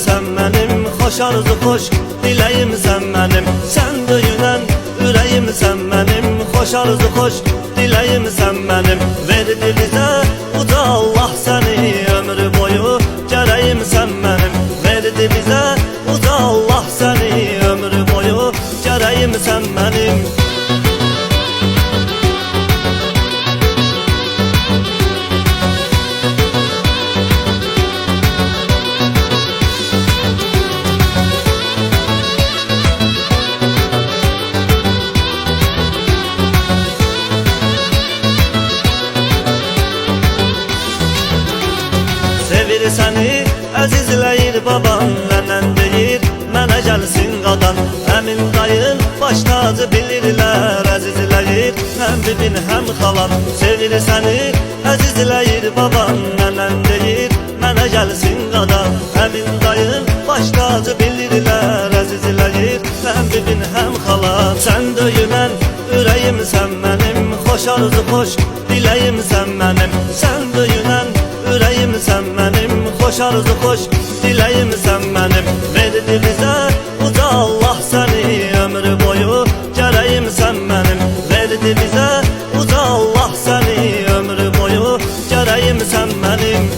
sen benim, hoş arzu hoş dileyim sen benim. Sen döyünen yüreğim sen benim, hoş arzu hoş dileyim sen benim. Verdi bize uca Allah seni, ömrü boyu gereyim sen benim. Verdi bize uca Allah seni, ömrü boyu gereyim sen benim. Sevir seni əzizləyir baban, məndən deyir mənə gəlsin qadan. Əmin dayın baş tacı bilirlər, əzizləyir həm bibin həm xalan. Sevir səni əzizləyir baban, məndən deyir mənə gəlsin qadan. Əmin dayın baş tacı bilirlər, əzizləyir həm bibin həm xalan. Sən döyünən ürəyim sən mənim, xoş arzu xoş diləyim sən mənim. Sən döyünən yüreğim sen benim, hoş arzu hoş dileyim sen benim. Verdi bize uca Allah seni, ömrü boyu gereyim sen benim. Verdi bize uca Allah seni, ömrü boyu gereyim sen benim.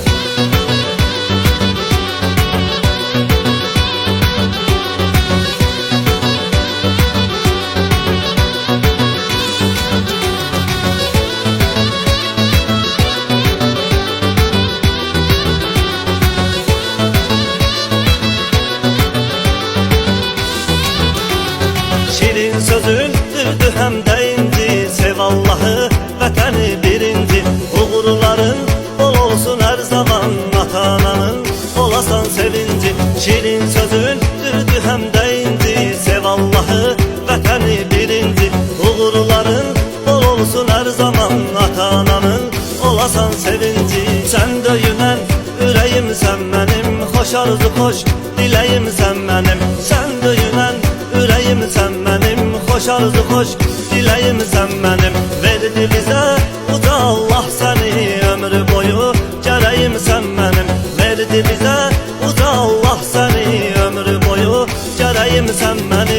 Şirin sözün dürdü hem de inci, sev Allah'ı vətəni birinci. Uğurların bol olsun her zaman, ata-ananın olasan sevinci. Şirin sözün dürdü hem de inci, sev Allah'ı vətəni birinci. Uğurların bol olsun her zaman, ata-ananın olasan sevinci. Sen döyünən yüreğim sen benim, hoş arzu hoş dileyim sen benim. Sen döyünən yüreğim sen benim, hoş arzu hoş dileyim sen benim. Verdi bize uca Allah seni, ömrü boyu gereyim sen benim. Verdi bize uca Allah seni, ömrü boyu gereyim sen benim.